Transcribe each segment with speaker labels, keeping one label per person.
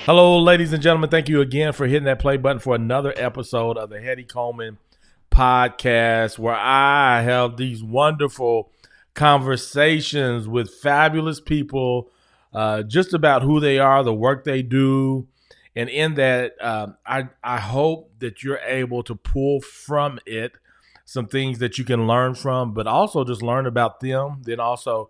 Speaker 1: Hello, ladies and gentlemen. Thank you again for hitting that play button for another episode of the Heady Coleman Podcast, where I have these wonderful conversations with fabulous people just about who they are, the work they do. And in that, I hope that you're able to pull from it some things that you can learn from, but also just learn about them. Then also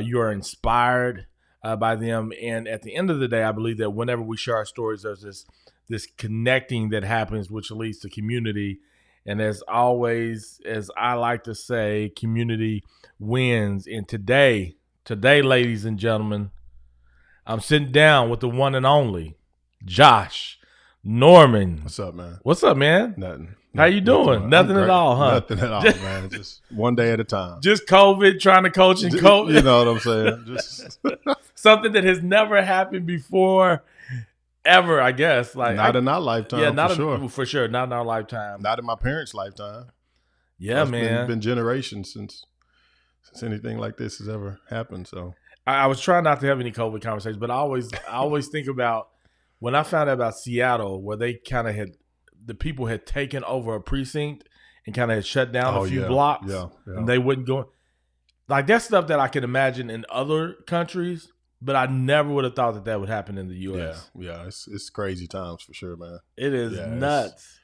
Speaker 1: you are inspired by them. And at the end of the day, I believe that whenever we share our stories, there's this connecting that happens, which leads to community. And as always, as I like to say, community wins. And today, ladies and gentlemen, I'm sitting down with the one and only Josh Norman.
Speaker 2: What's up, man?
Speaker 1: What's up, man?
Speaker 2: Nothing.
Speaker 1: How you doing? Nothing at all, huh?
Speaker 2: Nothing at all, man. Just one day at a time.
Speaker 1: Just COVID, trying to coach and coach.
Speaker 2: You know what I'm saying? Just
Speaker 1: something that has never happened before, ever, I guess. Like
Speaker 2: not in our lifetime,
Speaker 1: yeah, for sure. Not in our lifetime.
Speaker 2: Not in my parents' lifetime.
Speaker 1: Yeah,
Speaker 2: it's
Speaker 1: man.
Speaker 2: Been generations since anything like this has ever happened. So
Speaker 1: I was trying not to have any COVID conversations, but I always think about when I found out about Seattle, where they kind of the people had taken over a precinct and kind of had shut down a few blocks, and they wouldn't go. Like, that's stuff that I can imagine in other countries, but I never would have thought that would happen in the U.S.
Speaker 2: Yeah, it's crazy times for sure, man.
Speaker 1: It is nuts.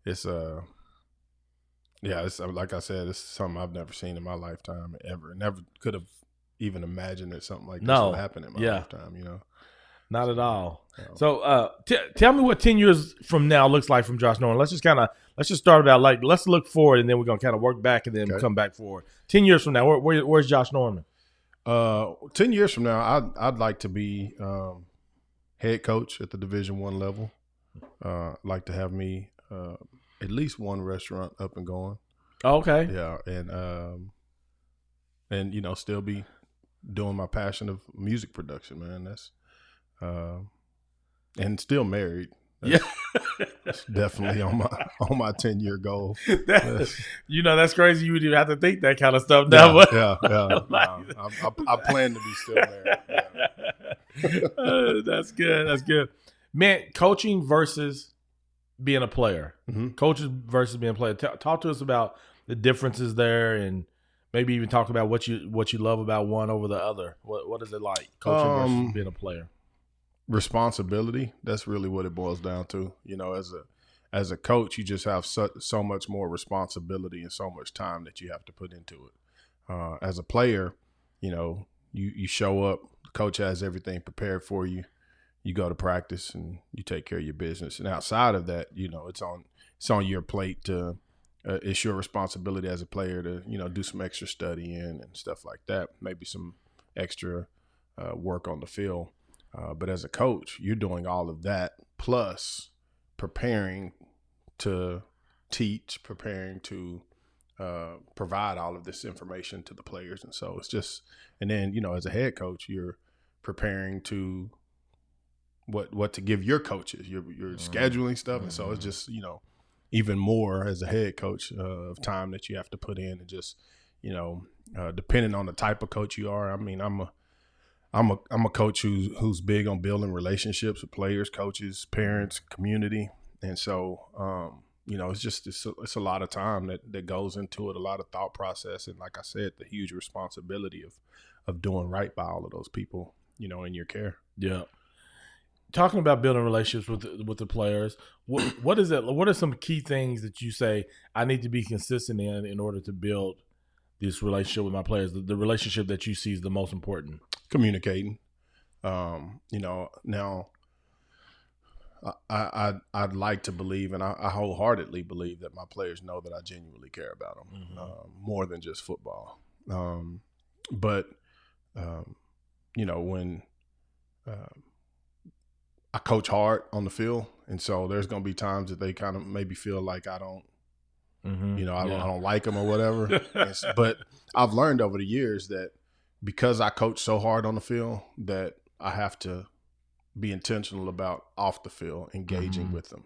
Speaker 2: It's like I said, it's something I've never seen in my lifetime ever. Never could have even imagined that something like this would happen in my lifetime. You know,
Speaker 1: not at all. So, tell me what 10 years from now looks like from Josh Norman. Let's just start about, like, let's look forward, and then we're gonna kind of work back and then come back forward. 10 years from now, where's Josh Norman?
Speaker 2: 10 years from now, I'd like to be head coach at the Division I level. I'd like to have me at least one restaurant up and going.
Speaker 1: Oh, okay.
Speaker 2: Yeah, and you know, still be doing my passion of music production, man. That's and still married. That's definitely on my 10-year goal.
Speaker 1: That's crazy. You would even have to think that kind of stuff now.
Speaker 2: Yeah. I plan to be still married.
Speaker 1: That's good. Man, coaching versus being a player.
Speaker 2: Mm-hmm.
Speaker 1: Coaches versus being a player. Talk to us about the differences there, and maybe even talk about what you love about one over the other. What is it like, coaching versus being a player?
Speaker 2: Responsibility. That's really what it boils down to. You know, as a coach, you just have so much more responsibility and so much time that you have to put into it. As a player, you know, you show up, the coach has everything prepared for you. You go to practice and you take care of your business. And outside of that, you know, it's on your plate to it's your responsibility as a player to, you know, do some extra studying and stuff like that. Maybe some extra work on the field. But as a coach, you're doing all of that plus preparing to teach, preparing to provide all of this information to the players. And so it's just, and then, you know, as a head coach, you're preparing to what to give your coaches, your scheduling stuff. And so it's just, you know, even more as a head coach of time that you have to put in, and just, you know, depending on the type of coach you are. I mean, I'm a coach who's big on building relationships with players, coaches, parents, community. And so, you know, it's a lot of time that goes into it, a lot of thought process. And like I said, the huge responsibility of doing right by all of those people, you know, in your care.
Speaker 1: Yeah. Talking about building relationships with the players, what is it? What are some key things that you say I need to be consistent in order to build this relationship with my players? The relationship that you see is the most important.
Speaker 2: Communicating. You know, now I'd like to believe, and I wholeheartedly believe, that my players know that I genuinely care about them, more than just football. But you know, when I coach hard on the field, and so there's going to be times that they kind of maybe feel like I don't, you know, I don't like them or whatever. But I've learned over the years that because I coach so hard on the field, that I have to be intentional about off the field, engaging with them,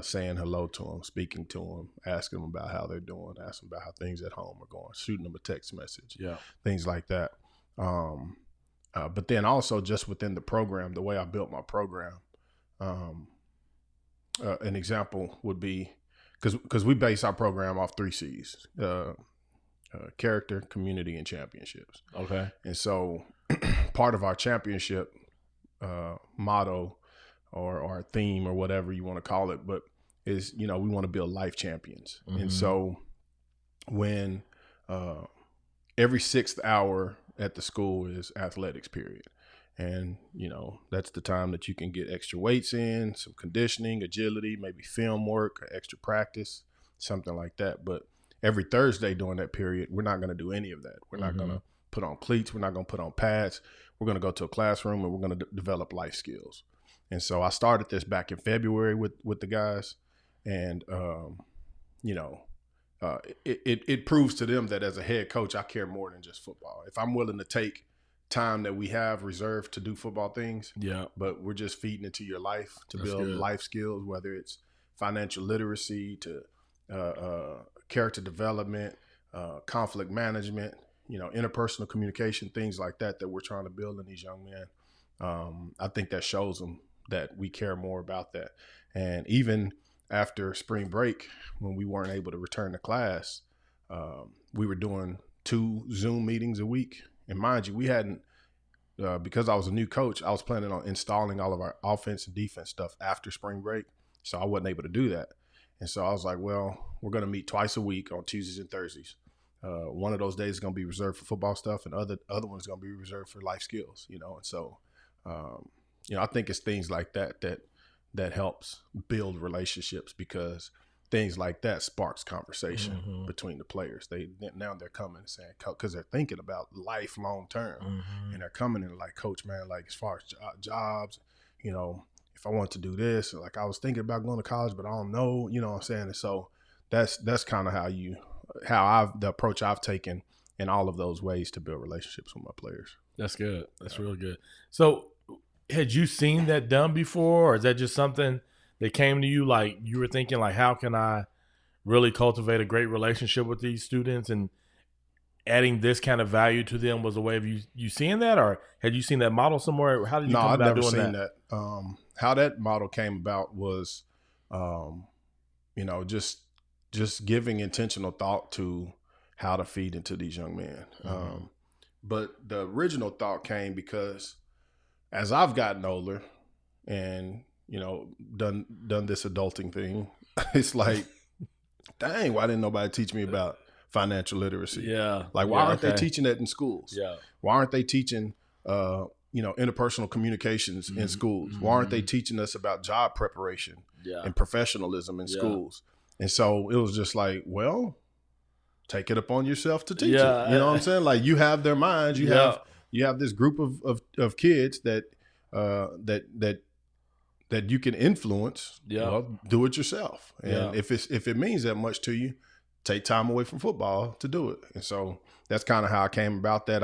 Speaker 2: saying hello to them, speaking to them, asking them about how they're doing, asking about how things at home are going, shooting them a text message, things like that. But then also just within the program, the way I built my program, an example would be because we base our program off 3 C's: character, community, and championships.
Speaker 1: Okay.
Speaker 2: And so part of our championship motto or theme or whatever you want to call it, but is, we want to build life champions. Mm-hmm. And so when every 6th hour at the school is athletics period. And, that's the time that you can get extra weights in, some conditioning, agility, maybe film work, or extra practice, something like that. But every Thursday during that period, we're not going to do any of that. We're not going to put on cleats. We're not going to put on pads. We're going to go to a classroom and we're going to develop life skills. And so I started this back in February with the guys. And, it proves to them that as a head coach, I care more than just football. If I'm willing to take time that we have reserved to do football things, but we're just feeding into your life to build life skills, whether it's financial literacy to character development, conflict management, interpersonal communication, things like that we're trying to build in these young men. I think that shows them that we care more about that. And even after spring break, when we weren't able to return to class, we were doing 2 Zoom meetings a week. And mind you, we hadn't, because I was a new coach, I was planning on installing all of our offense and defense stuff after spring break. So I wasn't able to do that. And so I was like, well, we're going to meet twice a week on Tuesdays and Thursdays. One of those days is going to be reserved for football stuff, and other one's going to be reserved for life skills, And so, I think it's things like that helps build relationships, because things like that sparks conversation between the players. Now they're coming and saying, because they're thinking about life long term, and they're coming in like, Coach, man, like as far as jobs, if I want to do this, like I was thinking about going to college, but I don't know, what I'm saying? And so that's kind of the approach I've taken in all of those ways to build relationships with my players.
Speaker 1: That's good. That's real good. So had you seen that done before, or is that just something that came to you, like you were thinking, like, how can I really cultivate a great relationship with these students, and adding this kind of value to them was a way of you seeing that, or had you seen that model somewhere? How did you come about doing that? No, I've never
Speaker 2: seen that. How that model came about was, just giving intentional thought to how to feed into these young men. But the original thought came because as I've gotten older and, done this adulting thing, it's like, dang, why didn't nobody teach me about financial literacy?
Speaker 1: Yeah.
Speaker 2: Like, why aren't they teaching that in schools?
Speaker 1: Yeah.
Speaker 2: Why aren't they teaching, interpersonal communications in schools? Why aren't they teaching us about job preparation and professionalism in schools? And so it was just like, well, take it upon yourself to teach it. You know what I'm saying? Like, you have their minds. You have this group of kids that you can influence. Well, do it yourself. And if it means that much to you, take time away from football to do it. And so that's kind of how I came about that.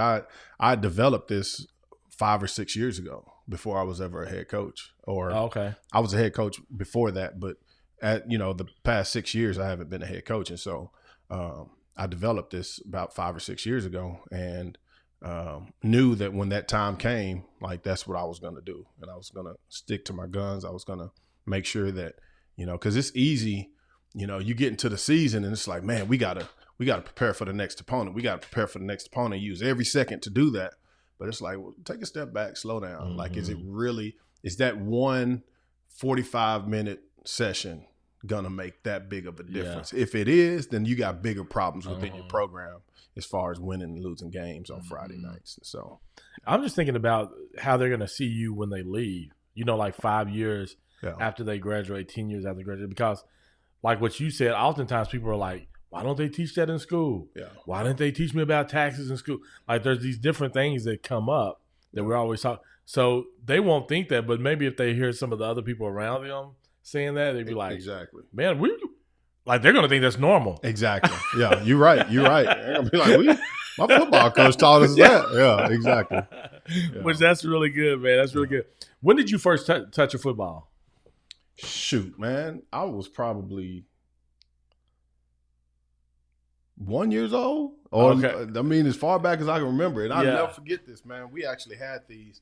Speaker 2: I developed this 5 or 6 years ago before I was ever a head coach. I was a head coach before that, but at the past 6 years I haven't been a head coach. And so I developed this about 5 or 6 years ago, and knew that when that time came, like, that's what I was going to do. And I was going to stick to my guns. I was going to make sure that, because it's easy, you get into the season and it's like, man, we got to prepare for the next opponent. We got to prepare for the next opponent, use every second to do that. But it's like, well, take a step back, slow down. Like, is that one 45-minute session going to make that big of a difference? If it is, then you got bigger problems within your program as far as winning and losing games on Friday nights. And so
Speaker 1: I'm just thinking about how they're going to see you when they leave, like 5 years after they graduate, 10 years after they graduate, because like what you said, oftentimes people are like, why don't they teach that in school? Why didn't they teach me about taxes in school? Like, there's these different things that come up that we're always talking. So they won't think that, but maybe if they hear some of the other people around them saying that, they'd be like,
Speaker 2: exactly,
Speaker 1: man, they're going to think that's normal.
Speaker 2: Exactly. Yeah, you're right. They're going to be like, my football coach taught us that. Yeah, exactly. Yeah.
Speaker 1: Which, that's really good, man. That's really good. When did you first touch a football?
Speaker 2: Shoot, man. I was probably 1 year old. Or
Speaker 1: Okay.
Speaker 2: I mean, as far back as I can remember, and I'll
Speaker 1: Yeah.
Speaker 2: never forget this, man. We actually had these,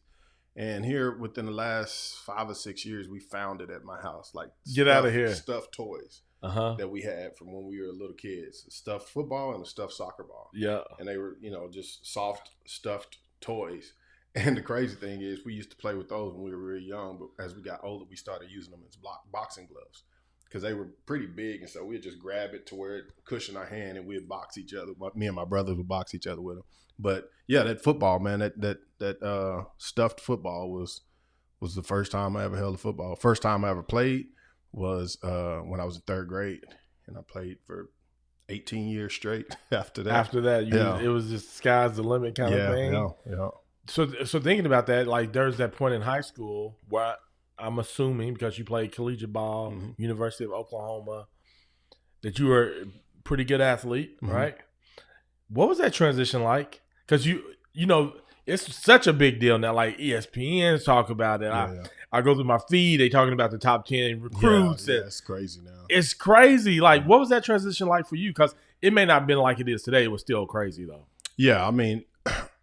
Speaker 2: and here within the last 5 or 6 years, we found it at my house, like
Speaker 1: Get out of here.
Speaker 2: stuffed toys that we had from when we were little kids, a stuffed football and a stuffed soccer ball.
Speaker 1: Yeah.
Speaker 2: And they were, just soft stuffed toys. And the crazy thing is, we used to play with those when we were really young, but as we got older, we started using them as boxing gloves because they were pretty big, and so we'd just grab it to where it cushioned our hand, and we'd box each other. Me and my brothers would box each other with them. But yeah, that football, man, that stuffed football was the first time I ever held a football. First time I ever played was when I was in 3rd grade, and I played for 18 years straight after that.
Speaker 1: After that, it was just sky's the limit kind of thing.
Speaker 2: Yeah.
Speaker 1: So thinking about that, like there's that point in high school where I'm assuming because you played collegiate ball, University of Oklahoma, that you were a pretty good athlete, right? What was that transition like? Because you know, it's such a big deal now. Like ESPN's talk about it. I go through my feed, they talking about the top 10 recruits.
Speaker 2: Yeah, it's crazy now.
Speaker 1: It's crazy. Like, what was that transition like for you? Because it may not have been like it is today. It was still crazy though.
Speaker 2: Yeah, I mean,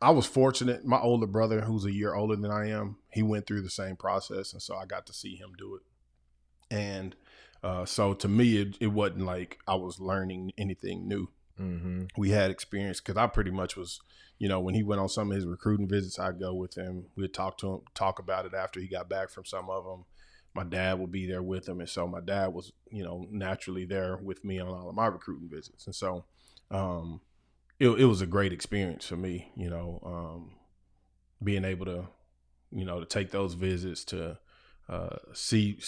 Speaker 2: I was fortunate. My older brother, who's a year older than I am, he went through the same process, and so I got to see him do it. And so to me, it wasn't like I was learning anything new. We had experience because I pretty much was, when he went on some of his recruiting visits, I'd go with him. We'd talk to him, talk about it after he got back from some of them. My dad would be there with him, and so my dad was, naturally there with me on all of my recruiting visits, and so. It was a great experience for me, being able to, to take those visits to see,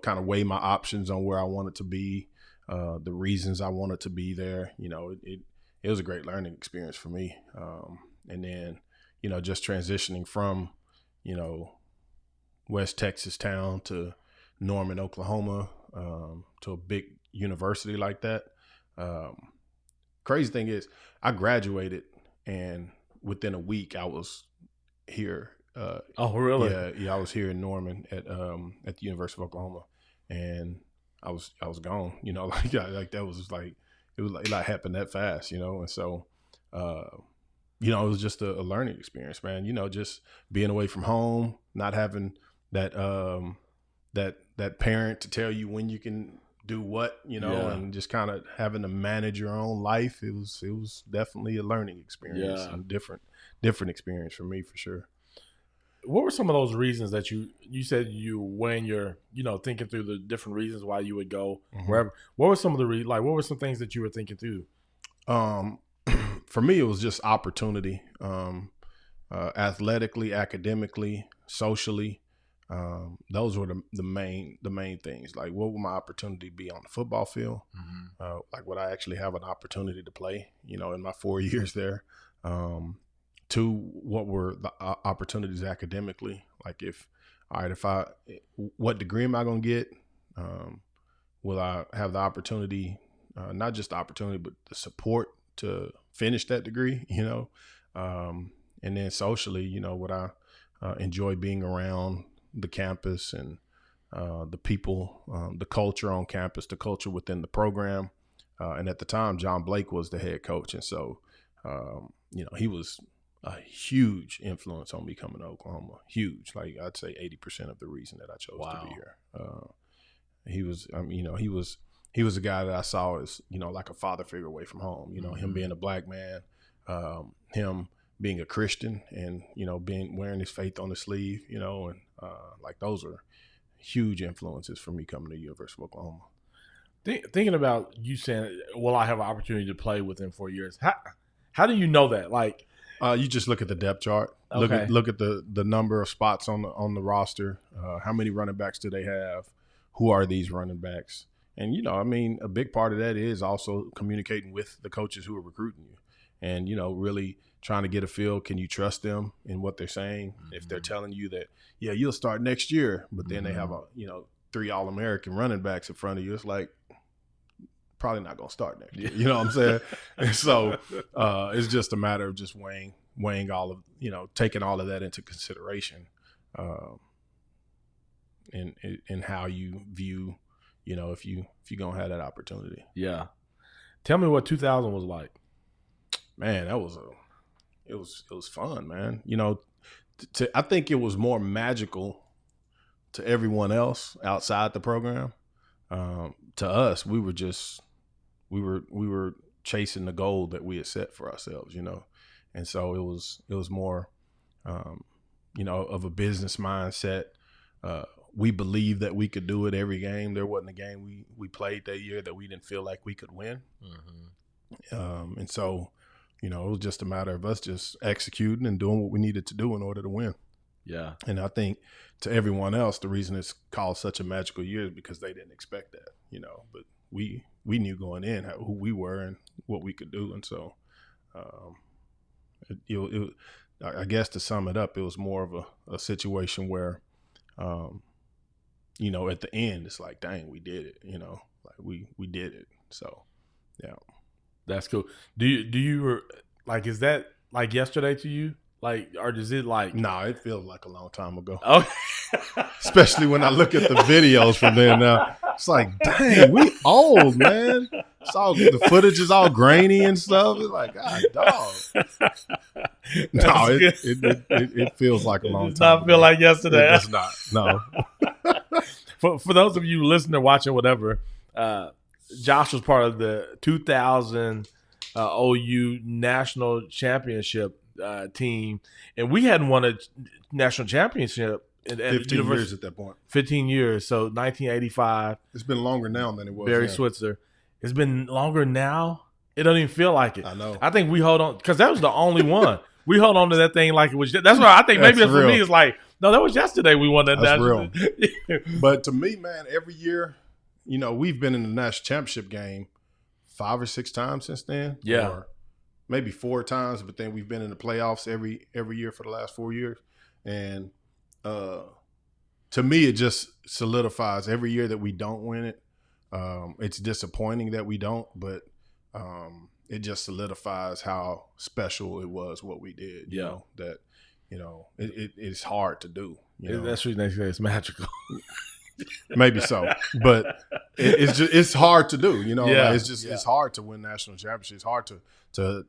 Speaker 2: kind of weigh my options on where I wanted to be, the reasons I wanted to be there. It was a great learning experience for me. And then, just transitioning from, West Texas town to Norman, Oklahoma, to a big university like that. Crazy thing is, I graduated, and within a week, I was here.
Speaker 1: Oh, really?
Speaker 2: Yeah. I was here in Norman at the University of Oklahoma, and I was gone. Like that was like it was like it happened that fast. And so, it was just a learning experience, man. Just being away from home, not having that that parent to tell you when you can do what, and just kind of having to manage your own life. It was definitely a learning experience and different experience for me for sure.
Speaker 1: What were some of those reasons that you said when you're, thinking through the different reasons why you would go wherever? What were some of the what were some things that you were thinking through?
Speaker 2: For me, it was just opportunity, athletically, academically, socially. Those were the main things. Like, what would my opportunity be on the football field? Like, would I actually have an opportunity to play, in my 4 years there? Two, what were the opportunities academically? Like, what degree am I going to get? Will I have the opportunity, not just the opportunity, but the support to finish that degree, and then socially, would I enjoy being around the campus and the people, the culture on campus, the culture within the program. And at the time, John Blake was the head coach. And so, he was a huge influence on me coming to Oklahoma. Huge. Like, I'd say 80% of the reason that I chose to be here. He was a guy that I saw as, like a father figure away from home, him being a black man, him being a Christian and, wearing his faith on his sleeve, and like those are huge influences for me coming to the University of Oklahoma.
Speaker 1: Thinking about you saying, well, I have an opportunity to play within 4 years. How do you know that? Like,
Speaker 2: you just look at the depth chart.
Speaker 1: Okay.
Speaker 2: Look at the number of spots on the roster. How many running backs do they have? Who are these running backs? And, a big part of that is also communicating with the coaches who are recruiting you and, really trying to get a feel. Can you trust them in what they're saying? If they're telling you that, yeah, you'll start next year, but then they have 3 All-American running backs in front of you, it's like, probably not going to start next year. You know what I'm saying? And so it's just a matter of just weighing all of, taking all of that into consideration in how you view, if you're going to have that opportunity.
Speaker 1: Yeah. Tell me what 2000 was like.
Speaker 2: Man, it was fun, man. You know, I think it was more magical to everyone else outside the program. To us, we were chasing the goal that we had set for ourselves, you know, and so it was more, you know, of a business mindset. We believed that we could do it every game. There wasn't a game we played that year that we didn't feel like we could win, and so, you know, it was just a matter of us just executing and doing what we needed to do in order to win.
Speaker 1: Yeah.
Speaker 2: And I think to everyone else, the reason it's called such a magical year is because they didn't expect that, you know, but we knew going in who we were and what we could do. And so, I guess to sum it up, it was more of a situation where, you know, at the end, it's like, dang, we did it, you know, like we did it. So, yeah.
Speaker 1: That's cool. Do you like, is that like yesterday to you? Like, or does it like?
Speaker 2: No, it feels like a long time ago.
Speaker 1: Oh,
Speaker 2: especially when I look at the videos from then now. It's like, dang, we old, man. It's all, the footage is all grainy and stuff. It's like, God, dog. No, it feels like a long time.
Speaker 1: It does not feel like yesterday.
Speaker 2: It does not. No.
Speaker 1: For those of you listening, watching, whatever, Josh was part of the 2000 OU national championship team, and we hadn't won a national championship in
Speaker 2: 15 years at that point.
Speaker 1: 15 years. So 1985.
Speaker 2: It's been longer now than it was
Speaker 1: Barry
Speaker 2: then.
Speaker 1: Switzer. It's been longer now. It doesn't even feel like it.
Speaker 2: I know.
Speaker 1: I think we hold on because that was the only one. We hold on to that thing like it was. That's why I think maybe
Speaker 2: That's
Speaker 1: for
Speaker 2: real.
Speaker 1: me it's like, no, that was yesterday we won that.
Speaker 2: That's
Speaker 1: national.
Speaker 2: real. But to me, man, every year, you know, we've been in the national championship game 5 or 6 times since then.
Speaker 1: Yeah.
Speaker 2: Or maybe 4 times, but then we've been in the playoffs every year for the last 4 years. And to me, it just solidifies every year that we don't win it. It's disappointing that we don't, but it just solidifies how special it was what we did. You know, that, you know, it's hard to do. You know?
Speaker 1: That's the reason they say it's magical.
Speaker 2: Maybe so, but it's hard to do. You know,
Speaker 1: Yeah.
Speaker 2: like it's hard to win national championships. It's hard to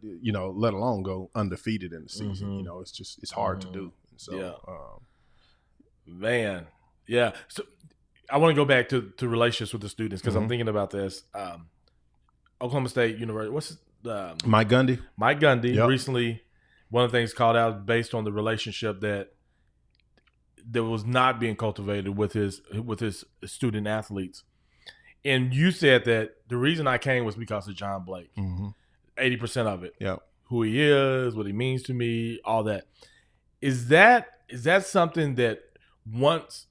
Speaker 2: you know, let alone go undefeated in the season.
Speaker 1: Mm-hmm.
Speaker 2: You know, it's hard to do. So,
Speaker 1: Man, yeah. So I want to go back to relationships with the students because I'm
Speaker 2: Mhm.
Speaker 1: thinking about this. Oklahoma State University. What's
Speaker 2: Mike Gundy?
Speaker 1: Mike Gundy
Speaker 2: Yep.
Speaker 1: recently. One of the things called out based on the relationship that was not being cultivated with his student athletes. And you said that the reason I came was because of John Blake. 80% of it.
Speaker 2: Yeah.
Speaker 1: Who he is, what he means to me, all that. Is that something that once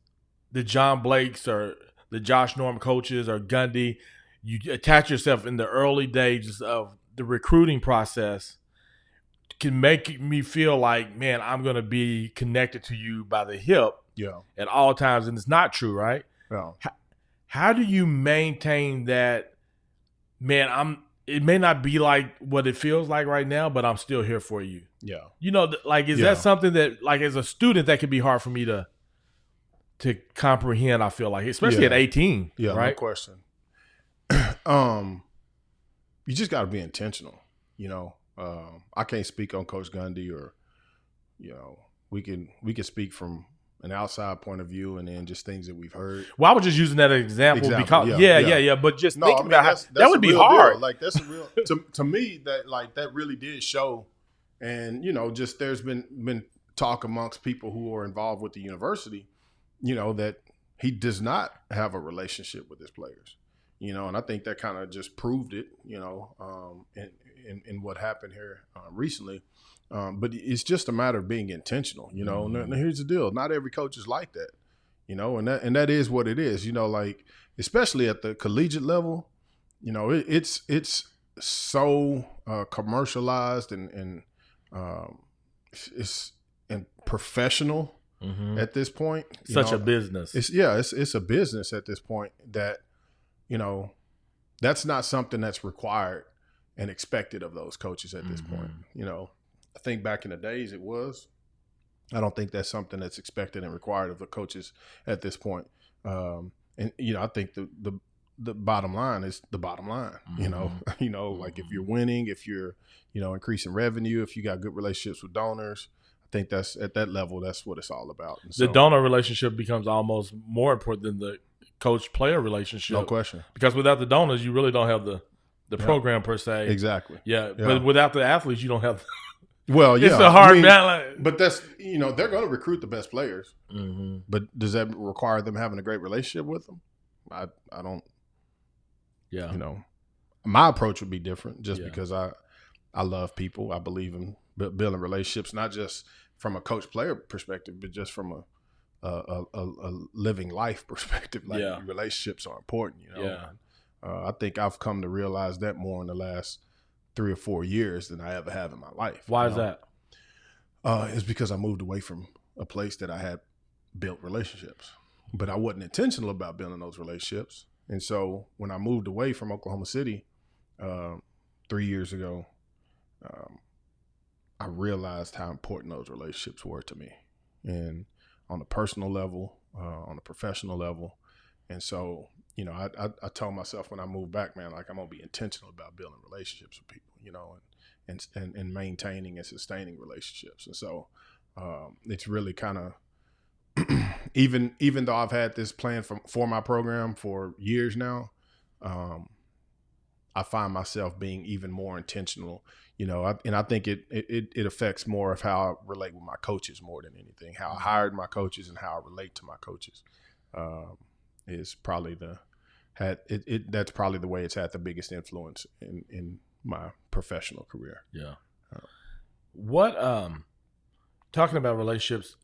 Speaker 1: the John Blakes or the Josh Norm coaches or Gundy, you attach yourself in the early days of the recruiting process, can make me feel like, man, I'm going to be connected to you by the hip at all times. And it's not true, right?
Speaker 2: Yeah.
Speaker 1: How do you maintain that, man, it may not be like what it feels like right now, but I'm still here for you.
Speaker 2: Yeah.
Speaker 1: You know, like, is that something that, like, as a student, that could be hard for me to comprehend, I feel like, especially at 18.
Speaker 2: Yeah,
Speaker 1: right?
Speaker 2: No question. You just got to be intentional. You know, I can't speak on Coach Gundy, or, you know, we can speak from an outside point of view and then just things that we've heard.
Speaker 1: Well, I was just using that as an example because, yeah. But just thinking about how that would be hard.
Speaker 2: Deal. Like, that's a real to me, that really did show. And, you know, just there's been talk amongst people who are involved with the university, you know, that he does not have a relationship with his players, you know, and I think that kind of just proved it, you know, in what happened here recently. But it's just a matter of being intentional, you know. And here's the deal: not every coach is like that, you know, and that is what it is, you know. Like, especially at the collegiate level, you know, it's so commercialized and it's professional at this point.
Speaker 1: Such a business.
Speaker 2: It's a business at this point that, you know, that's not something that's required and expected of those coaches at this point. You know, I think back in the days it was. I don't think that's something that's expected and required of the coaches at this point. And, you know, I think the the bottom line is the bottom line. Like if you're winning, if you're, increasing revenue, if you got good relationships with donors, I think that's at that level, that's what it's all about. And
Speaker 1: the donor relationship becomes almost more important than the coach-player relationship.
Speaker 2: No question.
Speaker 1: Because without the donors, you really don't have the program per se.
Speaker 2: Exactly.
Speaker 1: Yeah, but without the athletes, you don't have.
Speaker 2: Well, yeah,
Speaker 1: it's a hard balance.
Speaker 2: But that's they're going to recruit the best players.
Speaker 1: Mm-hmm.
Speaker 2: But does that require them having a great relationship with them? I don't.
Speaker 1: Yeah.
Speaker 2: My approach would be different, just because I love people. I believe in building relationships, not just from a coach-player perspective, but just from a living life perspective. Like relationships are important.
Speaker 1: Yeah.
Speaker 2: I think I've come to realize that more in the last 3 or 4 years than I ever have in my life.
Speaker 1: Why is that?
Speaker 2: It's because I moved away from a place that I had built relationships, but I wasn't intentional about building those relationships. And so when I moved away from Oklahoma City 3 years ago, I realized how important those relationships were to me, and on a personal level, on a professional level. And so, I told myself when I moved back, man, like I'm going to be intentional about building relationships with people, and maintaining and sustaining relationships. And so it's really kind of, even though I've had this plan for my program for years now, I find myself being even more intentional, and I think it affects more of how I relate with my coaches more than anything. How I hired my coaches and how I relate to my coaches is probably that's probably the way it's had the biggest influence in my professional career.
Speaker 1: Yeah. What talking about relationships,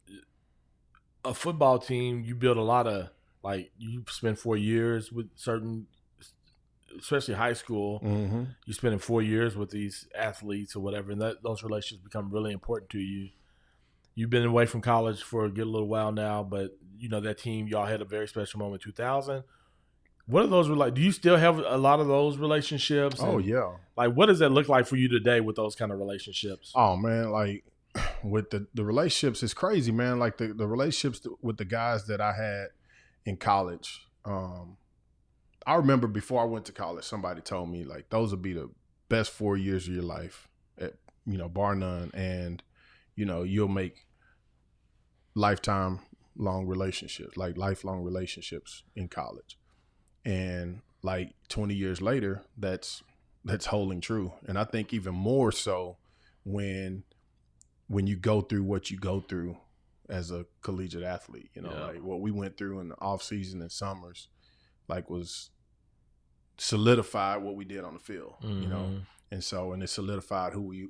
Speaker 1: a football team, you build a lot of, like, you spend 4 years with certain, especially high school,
Speaker 2: Mm-hmm.
Speaker 1: you spending 4 years with these athletes or whatever, and those relationships become really important to you. You've been away from college for a good little while now, but that team, y'all had a very special moment in 2000. What are those like? Do you still have a lot of those relationships?
Speaker 2: Oh, yeah.
Speaker 1: Like, what does that look like for you today with those kind of relationships?
Speaker 2: Oh, man, like with the relationships, it's crazy, man. Like the relationships with the guys that I had in college. I remember before I went to college, somebody told me, like, those would be the best 4 years of your life, bar none. And, you'll make lifelong relationships in college. And like 20 years later, that's holding true. And I think even more so when you go through what you go through as a collegiate athlete, like what we went through in the off season and summers, like was solidified what we did on the field,
Speaker 1: Mm-hmm.
Speaker 2: And so, and it solidified who we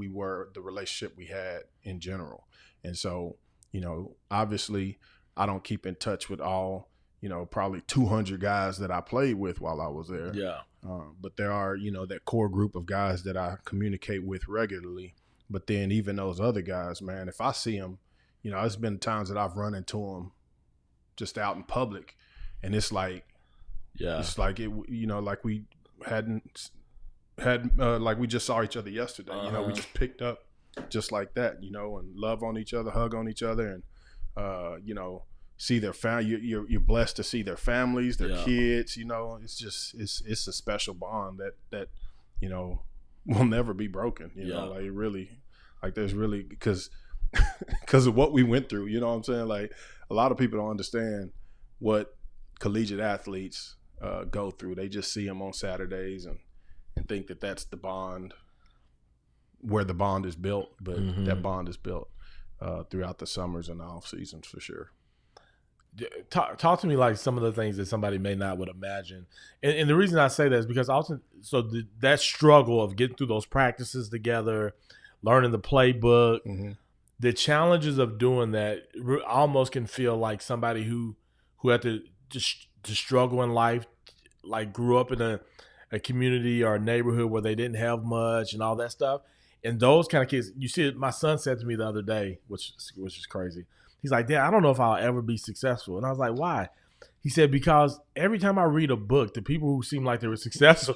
Speaker 2: were, the relationship we had in general. And so, obviously I don't keep in touch with all, probably 200 guys that I played with while I was there.
Speaker 1: Yeah.
Speaker 2: But there are, that core group of guys that I communicate with regularly. But then even those other guys, man, if I see them, there's been times that I've run into them just out in public, and it's like, it's like like we hadn't had, like we just saw each other yesterday.
Speaker 1: Uh-huh.
Speaker 2: We just picked up just like that, and love on each other, hug on each other, and see their family. You're blessed to see their families, their kids. It's just it's a special bond that will never be broken. Like it really, like there's really because of what we went through. You know what I'm saying? Like a lot of people don't understand what collegiate athletes go through. They just see them on Saturdays and think that that's the bond, where the bond is built, but
Speaker 1: Mm-hmm.
Speaker 2: that bond is built throughout the summers and the off seasons for sure.
Speaker 1: Talk to me like some of the things that somebody may not would imagine. And the reason I say that is because often, that struggle of getting through those practices together, learning the playbook,
Speaker 2: Mm-hmm.
Speaker 1: the challenges of doing that almost can feel like somebody who had to struggle in life, like grew up in a community or a neighborhood where they didn't have much and all that stuff. And those kind of kids, you see, my son said to me the other day, which is crazy. He's like, Dad, I don't know if I'll ever be successful. And I was like, why? He said, because every time I read a book, the people who seem like they were successful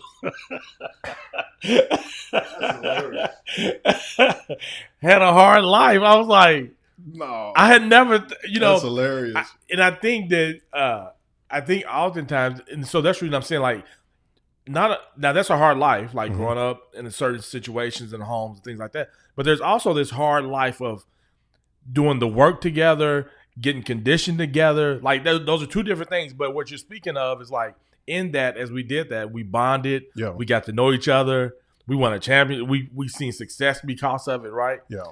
Speaker 1: had a hard life. I was like,
Speaker 2: no,
Speaker 1: I had never,
Speaker 2: that's hilarious.
Speaker 1: And I think that I think oftentimes, and so that's the reason I'm saying, like, now that's a hard life, like growing up in certain situations and homes and things like that. But there's also this hard life of doing the work together, getting conditioned together. Like those are two different things. But what you're speaking of is like in that, as we did that, we bonded, we got to know each other, we won a champion, we seen success because of it, right?
Speaker 2: Yeah.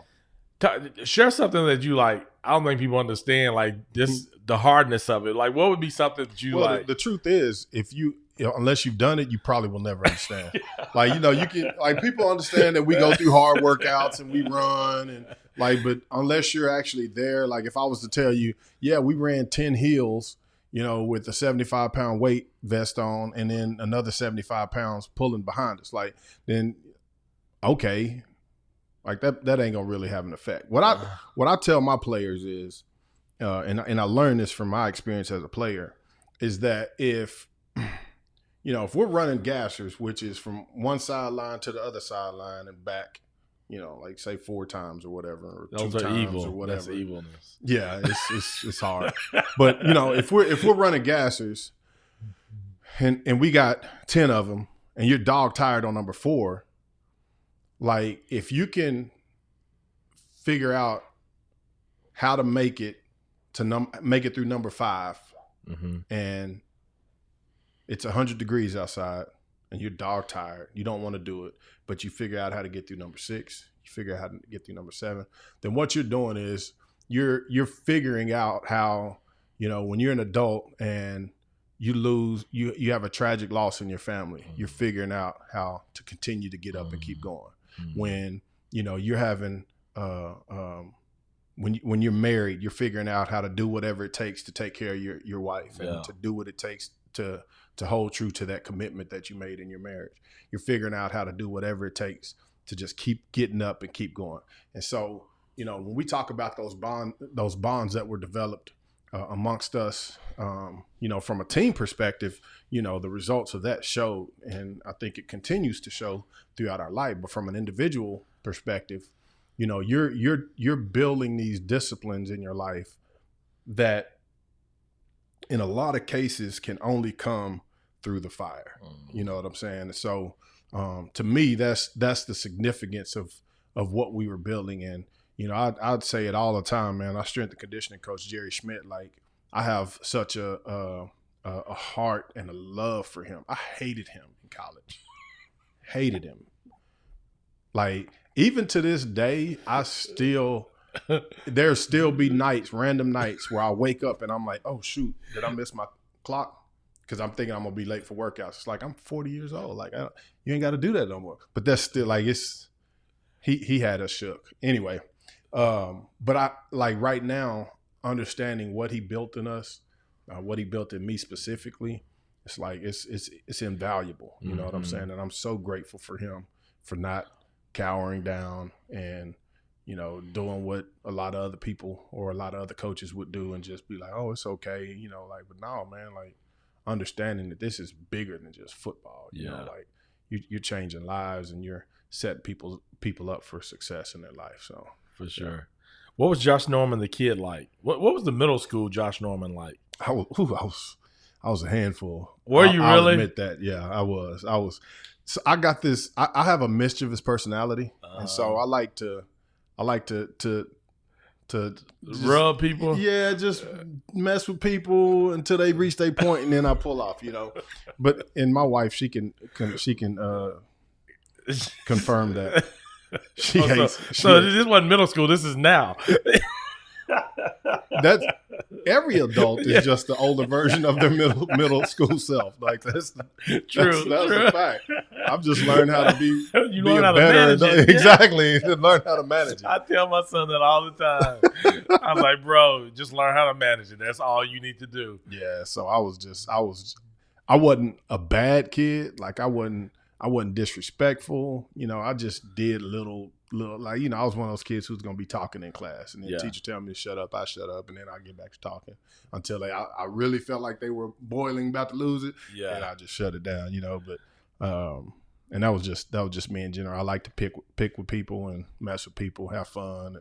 Speaker 1: Share something that you like. I don't think people understand like this, the hardness of it. Like, what would be something that you like?
Speaker 2: The truth is, if you know, unless you've done it, you probably will never understand. Like, you know, you can, like, people understand that we go through hard workouts and we run and like, but unless you're actually there, like if I was to tell you, yeah, we ran 10 hills, you know, with a 75-pound weight vest on and then another 75 pounds pulling behind us, like, then okay, like that ain't gonna really have an effect. What I tell my players is, and I learned this from my experience as a player, is that if we're running gassers, which is from one sideline to the other sideline and back, you know, like say 4 times or whatever, or
Speaker 1: those
Speaker 2: 2
Speaker 1: are
Speaker 2: times
Speaker 1: evil.
Speaker 2: or whatever.
Speaker 1: That's evilness.
Speaker 2: Yeah, it's hard. But you know, if we're running gassers, and we got 10 of them, and you're dog tired on number 4. Like, if you can figure out how to make it through number 5, and it's 100 degrees outside, and you're dog tired, you don't want to do it, but you figure out how to get through number 6, you figure out how to get through number 7, then what you're doing is you're figuring out how, you know, when you're an adult and you lose, you have a tragic loss in your family, you're figuring out how to continue to get up and keep going. When, you know, you're having when you're married, you're figuring out how to do whatever it takes to take care of your wife and to do what it takes to hold true to that commitment that you made in your marriage. You're figuring out how to do whatever it takes to just keep getting up and keep going. And so, you know, when we talk about those bonds that were developed amongst us, you know, from a team perspective, you know, the results of that showed, and I think it continues to show throughout our life. But from an individual perspective, you know, you're building these disciplines in your life that in a lot of cases can only come through the fire. You know what I'm saying? So to me, that's the significance of what we were building. And, you know, I'd say it all the time, man. Our strength and conditioning coach, Jerry Schmidt, like, I have such a heart and a love for him. I hated him in college. Hated him. Like, even to this day, there'll still be nights, random nights, where I wake up and I'm like, oh, shoot, did I miss my clock? Because I'm thinking I'm going to be late for workouts. It's like, I'm 40 years old. Like, you ain't got to do that no more. But that's still, like, he had us shook. Anyway, but I, like, right now, understanding what he built in us, what he built in me specifically, it's like, it's invaluable. You know what I'm saying? And I'm so grateful for him for not cowering down and, you know, doing what a lot of other people or a lot of other coaches would do and just be like, oh, it's okay. You know, like, but no, man, like, understanding that this is bigger than just football. You know, like, you're changing lives and you're setting people up for success in their life. So
Speaker 1: for sure. Yeah. What was Josh Norman the kid like? What was the middle school Josh Norman like?
Speaker 2: I was a handful.
Speaker 1: Were you really?
Speaker 2: I'll admit that. Yeah, I was. So I got this. I have a mischievous personality, and so I like to
Speaker 1: rub people.
Speaker 2: Yeah, just mess with people until they reach their point, and then I pull off. You know, but my wife, she can confirm that.
Speaker 1: So this wasn't middle school. This is now.
Speaker 2: That's every adult is just the older version of their middle school self. Like that's
Speaker 1: true.
Speaker 2: That's a fact. I've just learned how to be
Speaker 1: learn how to manage it.
Speaker 2: Exactly. Learn how to manage it.
Speaker 1: I tell my son that all the time. I'm like, bro, just learn how to manage it. That's all you need to do.
Speaker 2: Yeah. So I wasn't a bad kid. Like I wasn't disrespectful. You know, I just did little, like, you know, I was one of those kids who's going to be talking in class. And then the teacher tell me to shut up, I shut up. And then I get back to talking until I really felt like they were boiling, about to lose it. Yeah. And I just shut it down, you know. But, and that was just me in general. I like to pick with people and mess with people, have fun.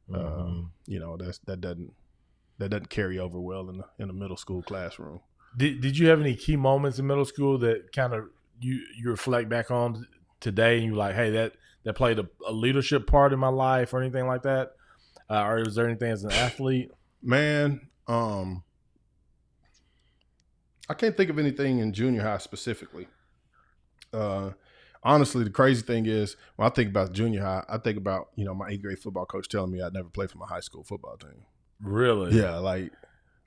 Speaker 2: And, you know, that doesn't carry over well in the middle school classroom.
Speaker 1: Did you have any key moments in middle school that kind of you reflect back on today and you like, hey, that played a leadership part in my life or anything like that? Or is there anything as an athlete?
Speaker 2: Man, I can't think of anything in junior high specifically. Honestly, the crazy thing is when I think about junior high, I think about, my 8th grade football coach telling me I'd never play for my high school football team.
Speaker 1: Really?
Speaker 2: Yeah, like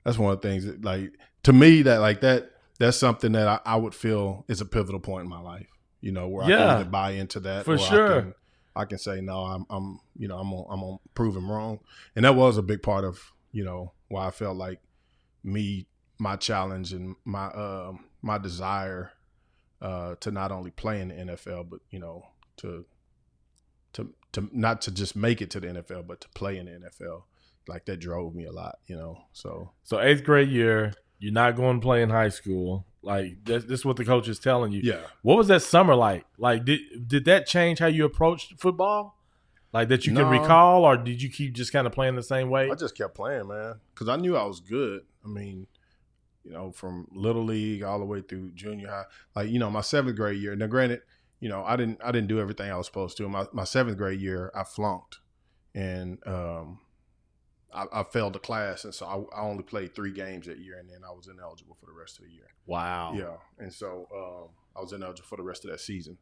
Speaker 2: that's one of the things that, like, to me, that's something that I would feel is a pivotal point in my life. Where I can either buy into that
Speaker 1: for
Speaker 2: or
Speaker 1: sure.
Speaker 2: I can say no, I'm gonna prove him wrong. And that was a big part of, why I felt like my challenge and my desire to not only play in the NFL, but to not to just make it to the NFL, but to play in the NFL. Like that drove me a lot, So
Speaker 1: 8th grade year, you're not going to play in high school. Like this is what the coach is telling you.
Speaker 2: Yeah.
Speaker 1: What was that summer like? Like did that change how you approached football? Like that you can recall, or did you keep just kind of playing the same way?
Speaker 2: I just kept playing, man, because I knew I was good. I mean, from little league all the way through junior high. Like, my 7th grade year. Now, granted, I didn't do everything I was supposed to. My 7th grade year, I flunked, and I failed the class, and so I only played 3 games that year, and then I was ineligible for the rest of the year.
Speaker 1: Wow.
Speaker 2: Yeah, and so I was ineligible for the rest of that season.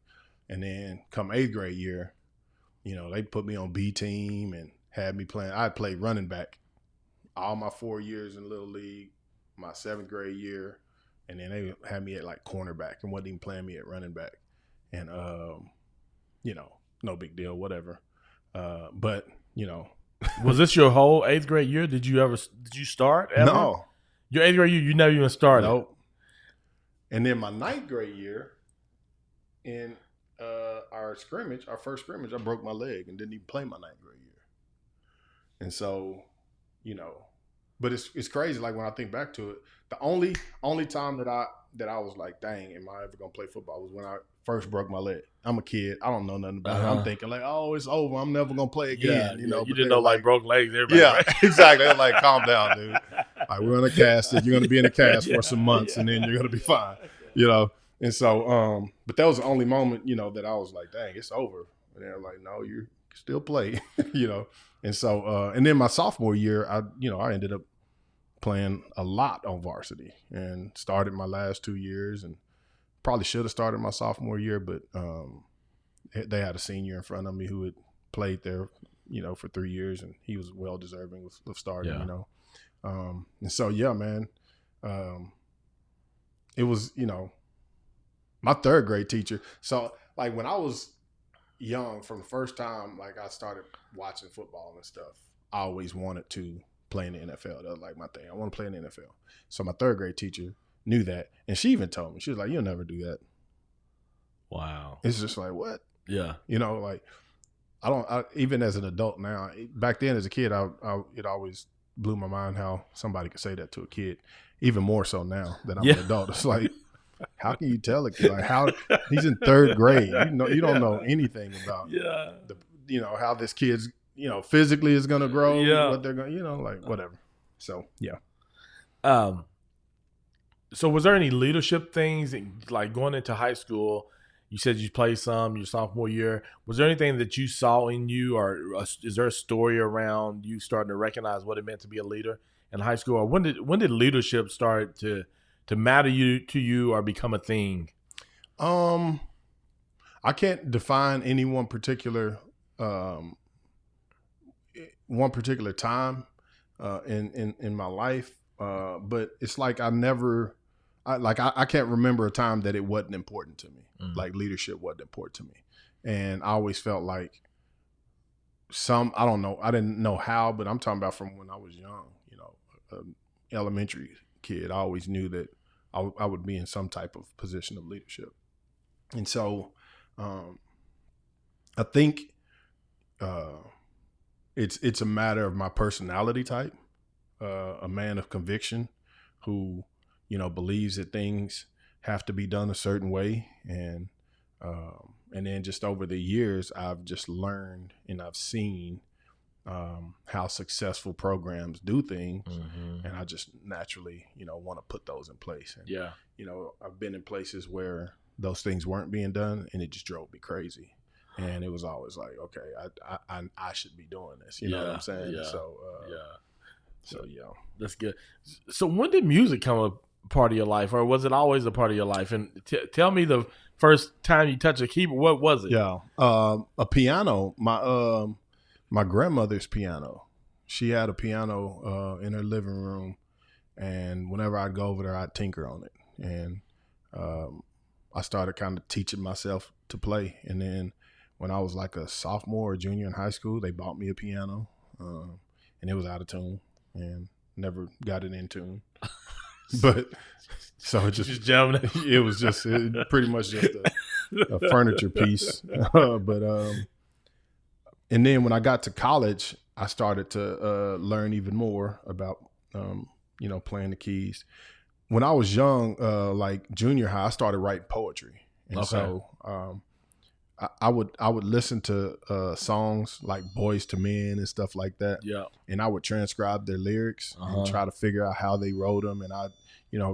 Speaker 2: And then come 8th grade year, they put me on B team and had me playing. I played running back all my 4 years in little league, my 7th grade year, and then they had me at like cornerback and wasn't even playing me at running back. And no big deal, whatever. But
Speaker 1: was this your whole 8th grade year? Did you start ever?
Speaker 2: No.
Speaker 1: Your 8th grade year, you never even started?
Speaker 2: Nope. And then my 9th grade year, in our first scrimmage, I broke my leg and didn't even play my 9th grade year. And so, but it's crazy. Like when I think back to it, the only time that I was like, dang, am I ever gonna play football was when I first broke my leg. I'm a kid. I don't know nothing about it. I'm thinking like, oh, it's over. I'm never gonna play again.
Speaker 1: You didn't know like broke legs. Everybody,
Speaker 2: yeah,
Speaker 1: right?
Speaker 2: Exactly. They're like, calm down, dude. Like we're gonna cast it. You're gonna be in a cast for some months, and then you're gonna be fine. And so, but that was the only moment, that I was like, dang, it's over. And they're like, no, you still play, And so, and then my sophomore year, I ended up playing a lot on varsity and started my last 2 years, and probably should have started my sophomore year, but they had a senior in front of me who had played there, for 3 years, and he was well deserving of starting, And so, yeah, man, it was, my 3rd grade teacher. So like when I was young, from the first time, like I started watching football and stuff, I always wanted to play in the NFL. That was like my thing. I want to play in the NFL. So my 3rd grade teacher knew that. And she even told me, she was like, you'll never do that.
Speaker 1: Wow.
Speaker 2: It's just like, what?
Speaker 1: Yeah.
Speaker 2: Like even as an adult now, back then as a kid, it always blew my mind how somebody could say that to a kid, even more so now that I'm an adult. It's like, how can you tell a kid, like, how he's in 3rd grade? You don't know anything about how this kid's, physically is going to grow, what they're going to, like whatever. So, yeah.
Speaker 1: So was there any leadership things like going into high school? You said you played some your sophomore year. Was there anything that you saw in you, or is there a story around you starting to recognize what it meant to be a leader in high school? Or when did leadership start to matter to you or become a thing?
Speaker 2: I can't define any one particular time in my life, but it's like I can't remember a time that it wasn't important to me. Like leadership wasn't important to me, and I always felt like I don't know, I didn't know how, but I'm talking about from when I was young, elementary kid. I always knew that I would be in some type of position of leadership. And so I think it's a matter of my personality type, a man of conviction who, believes that things have to be done a certain way. And then just over the years, I've just learned and I've seen how successful programs do things,
Speaker 1: Mm-hmm.
Speaker 2: and I just naturally, want to put those in place. And,
Speaker 1: Yeah.
Speaker 2: I've been in places where those things weren't being done, and it just drove me crazy. And it was always like, okay, I should be doing this. You know what I'm saying?
Speaker 1: Yeah.
Speaker 2: So,
Speaker 1: Yeah.
Speaker 2: So yeah,
Speaker 1: That's good. So when did music come a part of your life, or was it always a part of your life? And tell me the first time you touched a keyboard. What was it?
Speaker 2: yeah. A piano. My grandmother's piano. She had a piano in her living room, and whenever I'd go over there, I'd tinker on it. And I started kind of teaching myself to play. And then when I was like a sophomore or junior in high school, they bought me a piano, and it was out of tune and never got it in tune. But so it just
Speaker 1: jamming.
Speaker 2: It was just pretty much just a furniture piece. But and then when I got to college, I started to learn even more about playing the keys. When I was young, like junior high, I started writing poetry, and so I would listen to songs like Boys to Men and stuff like that.
Speaker 1: Yeah.
Speaker 2: And I would transcribe their lyrics and try to figure out how they wrote them, and I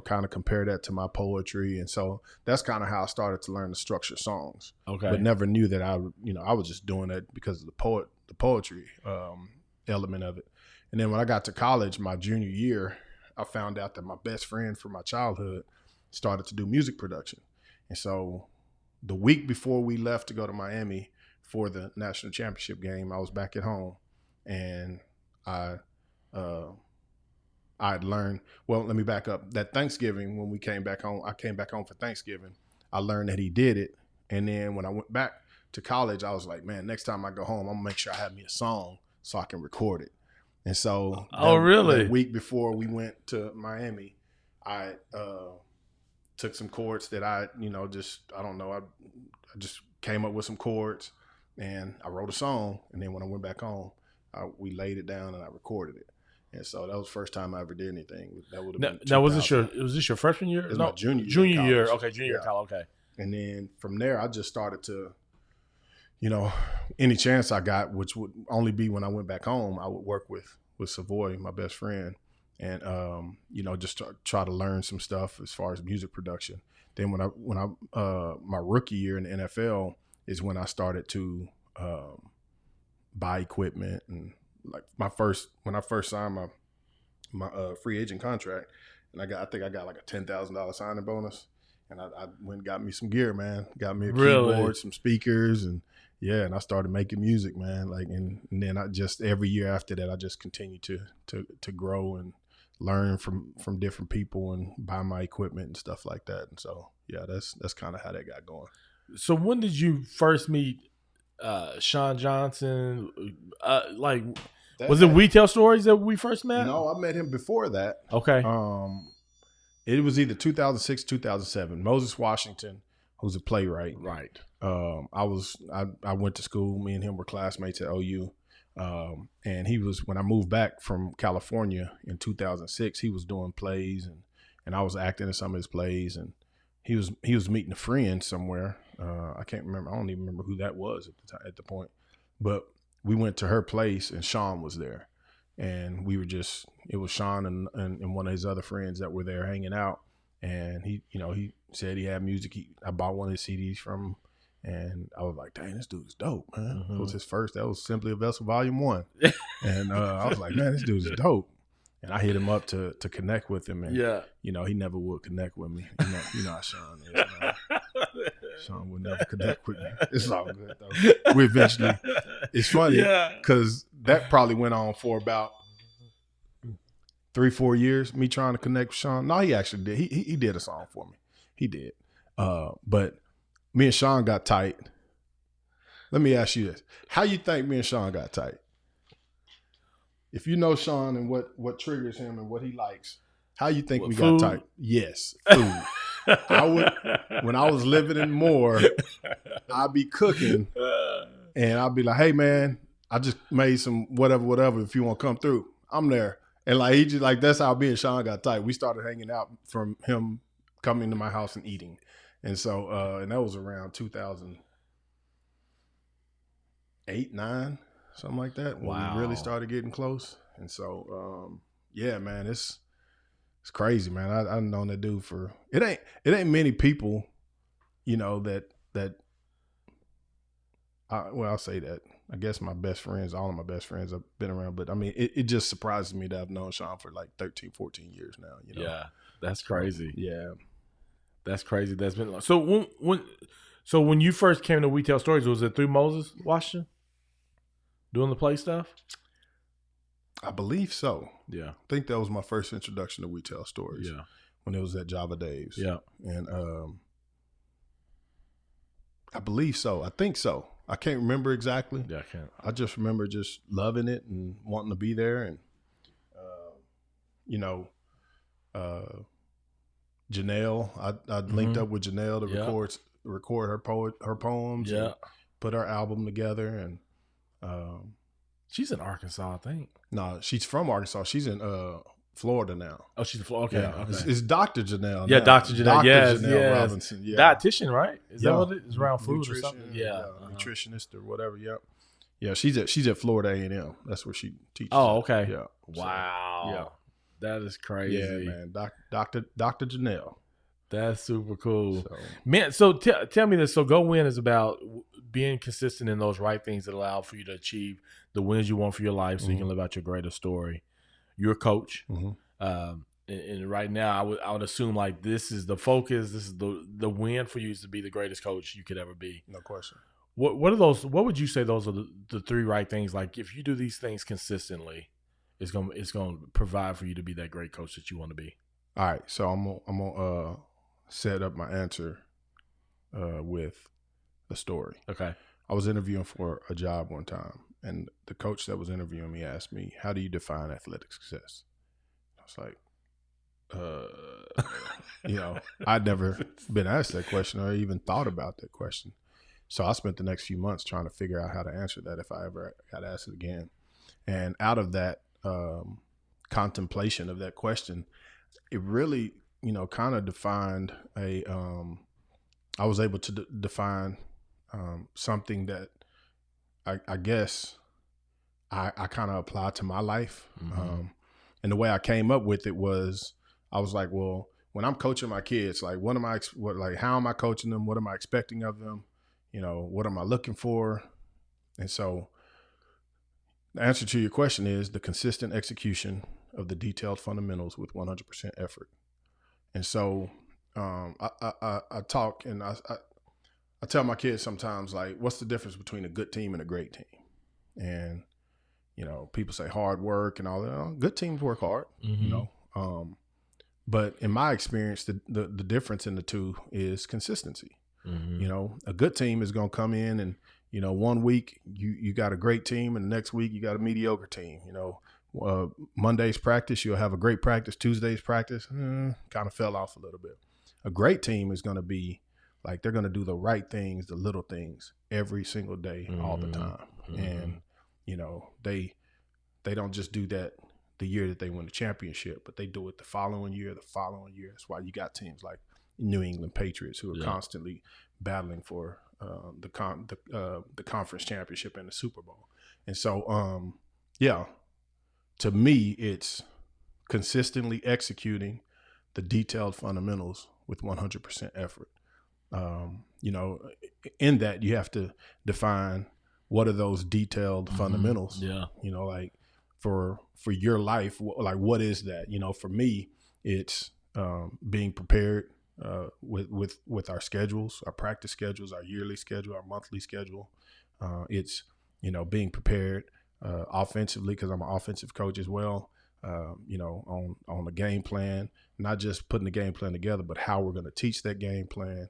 Speaker 2: kind of compare that to my poetry. And so that's kind of how I started to learn to structure songs.
Speaker 1: Okay.
Speaker 2: But never knew that I was just doing that because of the poetry element of it. And then when I got to college, my junior year, I found out that my best friend from my childhood started to do music production. And so the week before we left to go to Miami for the national championship game, I was back at home, and I'd learned, well, let me back up. That Thanksgiving, when we came back home, I came back home for Thanksgiving. I learned that he did it. And then when I went back to college, I was like, man, next time I go home, I'm gonna make sure I have me a song so I can record it. And so that week before we went to Miami, I took some chords that I just came up with some chords, and I wrote a song. And then when I went back home, we laid it down and I recorded it. And so that was the first time I ever did anything. That would have been.
Speaker 1: Now was this your freshman year?
Speaker 2: It was my junior
Speaker 1: year. Okay, junior year college. Okay.
Speaker 2: And then from there, I just started to, any chance I got, which would only be when I went back home, I would work with Savoy, my best friend, and just try to learn some stuff as far as music production. Then when I my rookie year in the NFL is when I started to buy equipment, and like when I first signed my free agent contract, and I think I got like a $10,000 signing bonus, and I went and got me some gear, man. Got me a keyboard, some speakers, and and I started making music, man. Like, and then I just every year after that, I just continued to grow and learn from different people and buy my equipment and stuff like that. And so, yeah, that's kind of how that got going.
Speaker 1: So when did you first meet Shawn Johnson? Was it We Tell Stories that we first met?
Speaker 2: No, I met him before that.
Speaker 1: Okay.
Speaker 2: It was either 2006, 2007. Moses Washington, who's a playwright.
Speaker 1: Right.
Speaker 2: I went to school. Me and him were classmates at OU. And he was, when I moved back from California in 2006, he was doing plays, and I was acting in some of his plays, and he was meeting a friend somewhere. I can't remember. I don't even remember who that was at the point, but we went to her place, and Shawn was there, and it was Shawn and one of his other friends that were there hanging out. And he said he had music. I bought one of his CDs from him. And I was like, dang, this dude is dope, man. Mm-hmm. It was his first. That was Simply a Vessel Volume 1. And I was like, man, this dude is dope. And I hit him up to connect with him. And, he never would connect with me. You know how Shawn is, man. Shawn would never connect with me. It's all good, though. We eventually, it's funny because that probably went on for about 3-4 years, me trying to connect with Shawn. No, he actually did. He did a song for me. He did. But me and Shawn got tight. Let me ask you this. How you think me and Shawn got tight? If you know Shawn and what triggers him and what he likes, how you think we got tight? Yes, food. When I was living in Moore, I'd be cooking and I'd be like, hey man, I just made some whatever. If you want to come through, I'm there. And like, he just like, that's how me and Shawn got tight. We started hanging out from him coming to my house and eating. And so, and that was around 2008, 2009, something like that. When
Speaker 1: Wow.
Speaker 2: we really started getting close. And so, yeah, man, it's crazy, man. I've known that dude for it ain't many people, I'll say that. I guess all of my best friends have been around, but I mean, it just surprises me that I've known Shawn for like 13, 14 years now,
Speaker 1: Yeah, that's crazy.
Speaker 2: Yeah.
Speaker 1: That's crazy. That's been long. So when you first came to We Tell Stories, was it through Moses Washington? Doing the play stuff?
Speaker 2: I believe so.
Speaker 1: Yeah.
Speaker 2: I think that was my first introduction to We Tell Stories.
Speaker 1: Yeah.
Speaker 2: When it was at Java Dave's.
Speaker 1: Yeah.
Speaker 2: And I believe so. I think so. I can't remember exactly.
Speaker 1: Yeah, I can't.
Speaker 2: I just remember just loving it and wanting to be there. And, Janelle, I linked up with Janelle to record her poems.
Speaker 1: Yeah.
Speaker 2: And put our album together. And
Speaker 1: she's in Arkansas, I think.
Speaker 2: No, she's from Arkansas. She's in Florida now.
Speaker 1: Oh, she's in Florida. Okay.
Speaker 2: Yeah.
Speaker 1: Okay.
Speaker 2: It's Dr. Janelle.
Speaker 1: Yeah,
Speaker 2: now.
Speaker 1: Dr. Janelle. Yes,
Speaker 2: Janelle Robinson. Yeah.
Speaker 1: Dietitian, right? Is that what it is? Around food
Speaker 2: Nutrition,
Speaker 1: or something? Yeah.
Speaker 2: Nutritionist or whatever. Yep. Yeah, she's at Florida A&M. That's where she teaches.
Speaker 1: Oh, okay.
Speaker 2: Yeah.
Speaker 1: Wow.
Speaker 2: So, yeah.
Speaker 1: That is crazy.
Speaker 2: Yeah, man. Dr. Janelle.
Speaker 1: That's super cool.
Speaker 2: So,
Speaker 1: Man, so tell me this. So Go Win is about being consistent in those right things that allow for you to achieve the wins you want for your life so you can live out your greatest story. You're a coach. And right now, I would assume like this is the focus. This is the win for you is to be the greatest coach you could ever be.
Speaker 2: No question.
Speaker 1: What are those? What would you say those are the three right things? Like if you do these things consistently, it's gonna provide for you to be that great coach that you want to be.
Speaker 2: All right, so I'm gonna set up my answer with a story.
Speaker 1: Okay.
Speaker 2: I was interviewing for a job one time, and the coach that was interviewing me asked me, "How do you define athletic success?" I was like, I'd never been asked that question or even thought about that question. So I spent the next few months trying to figure out how to answer that if I ever got asked it again. And out of that contemplation of that question, it really, kind of defined I was able to define something that I guess I kind of applied to my life. And the way I came up with it was, I was like, well, when I'm coaching my kids, like, how am I coaching them? What am I expecting of them? What am I looking for? And so the answer to your question is the consistent execution of the detailed fundamentals with 100% effort. And so I talk and I tell my kids sometimes, like, what's the difference between a good team and a great team? And, people say hard work and all that. Good teams work hard, but in my experience, the difference in the two is consistency. A good team is going to come in and, 1 week you got a great team and the next week you got a mediocre team. Monday's practice, you'll have a great practice. Tuesday's practice, kind of fell off a little bit. A great team is going to be like, they're going to do the right things, the little things every single day, all the time. And, they don't just do that the year that they win the championship, but they do it the following year. That's why you got teams like New England Patriots who are constantly battling for the conference championship and the Super Bowl. And so, to me, it's consistently executing the detailed fundamentals with 100% effort. In that you have to define what are those detailed fundamentals. Like for your life, like what is that? For me, it's being prepared with our schedules, our practice schedules, our yearly schedule, our monthly schedule. It's being prepared offensively, because I'm an offensive coach as well. On the game plan, not just putting the game plan together, but how we're going to teach that game plan.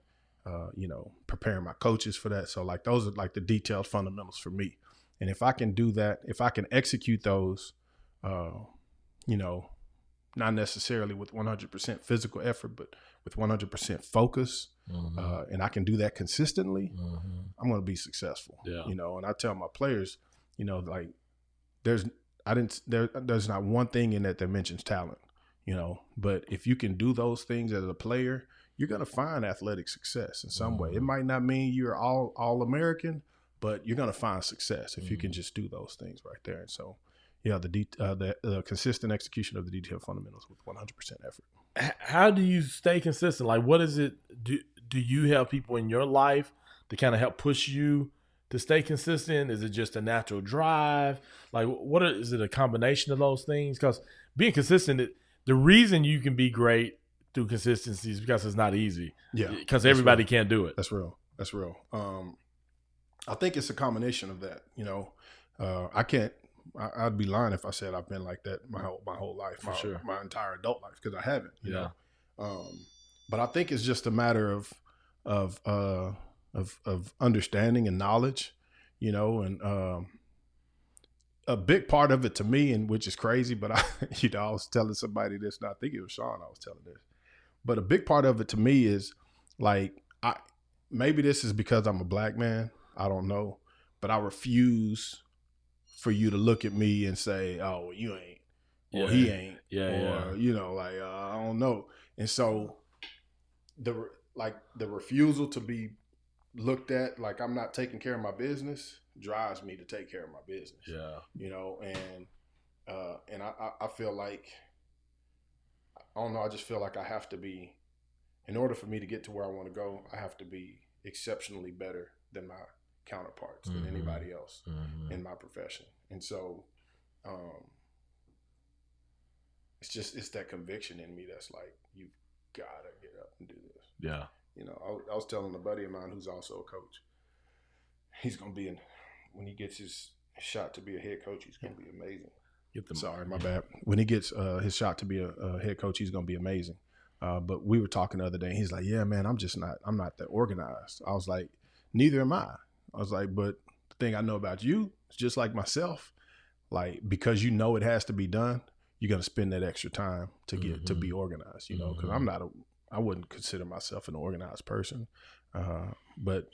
Speaker 2: Preparing my coaches for that. So like those are like the detailed fundamentals for me. And if I can do that, if I can execute those, not necessarily with 100% physical effort, but with 100% focus, and I can do that consistently, I'm going to be successful. And I tell my players, like there's not one thing in that mentions talent, but if you can do those things as a player, you're going to find athletic success in some way. It might not mean you're all American, but you're going to find success if you can just do those things right there. And so, yeah, the consistent execution of the detailed fundamentals with 100% effort.
Speaker 1: How do you stay consistent? Like, what is it? Do you have people in your life to kind of help push you to stay consistent? Is it just a natural drive? Like, is it a combination of those things? Because being consistent, the reason you can be great through consistency is because it's not easy.
Speaker 2: Yeah,
Speaker 1: because everybody can't do it.
Speaker 2: That's real. I think it's a combination of that. I'd be lying if I said I've been like that my whole life, my entire adult life, because I haven't. You know? But I think it's just a matter of understanding and knowledge, and a big part of it to me, and which is crazy, but I was telling somebody this, and I think it was Shawn I was telling this, but a big part of it to me is like, maybe this is because I'm a black man, I don't know, but I refuse for you to look at me and say, "Oh, you ain't," or "He ain't," I don't know. And so the refusal to be looked at like I'm not taking care of my business drives me to take care of my business. And I feel like, I don't know, I just feel like I have to be, in order for me to get to where I want to go, I have to be exceptionally better than my counterparts, than anybody else in my profession. And so it's that conviction in me that's like, you've got to get up and do this.
Speaker 1: Yeah.
Speaker 2: I was telling a buddy of mine who's also a coach, he's going to be when he gets his shot to be a head coach, he's going to be amazing. Sorry, my bad. When he gets his shot to be a head coach, he's going to be amazing. But we were talking the other day, and he's like, "Yeah, man, I'm not that organized." I was like, "Neither am I." I was like, "But the thing I know about you is just like myself, like, because it has to be done, you're going to spend that extra time to get to be organized, because I wouldn't consider myself an organized person. But,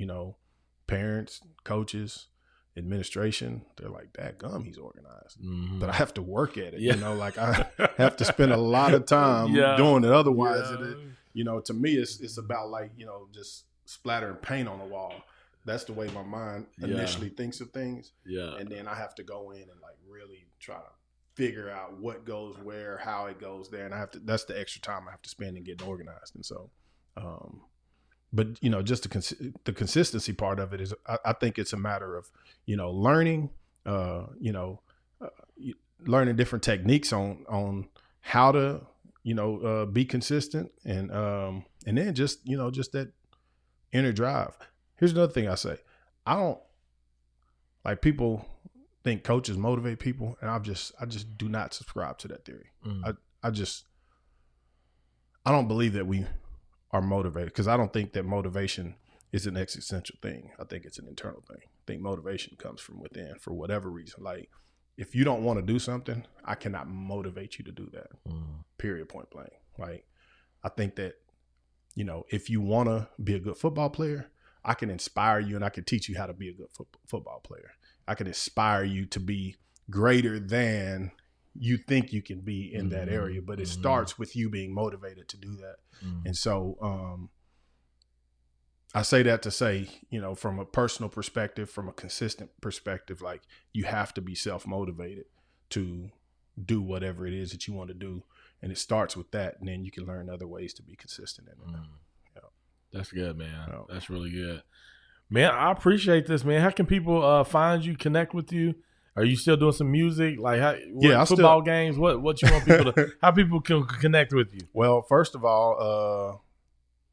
Speaker 2: parents, coaches, administration, they're like, "Dadgum, he's organized." But I have to work at it, I have to spend a lot of time doing it. Otherwise, to me, it's about like, just splattering paint on the wall. That's the way my mind initially thinks of things. Yeah. And then I have to go in and like really try to figure out what goes where, how it goes there. And that's the extra time I have to spend in getting organized. And so, but just the consistency part of it is, I think it's a matter of, learning, learning different techniques on how to, be consistent, and then just that inner drive. Here's another thing I say. I don't like, people think coaches motivate people, and I just do not subscribe to that theory. I don't believe that we are motivated, because I don't think that motivation is an existential thing. I think it's an internal thing. I think motivation comes from within for whatever reason. Like, if you don't want to do something, I cannot motivate you to do that. Period, point blank. Like, I think that, if you want to be a good football player, I can inspire you, and I can teach you how to be a good football player. I can inspire you to be greater than you think you can be in that area, but it starts with you being motivated to do that. And so I say that to say, from a personal perspective, from a consistent perspective, like, you have to be self-motivated to do whatever it is that you want to do. And it starts with that, and then you can learn other ways to be consistent in it.
Speaker 1: That's good, man. That's really good. Man, I appreciate this, man. How can people find you, connect with you? Are you still doing some music? Like, football games? What you want people to, how people can connect with you?
Speaker 2: Well, first of all,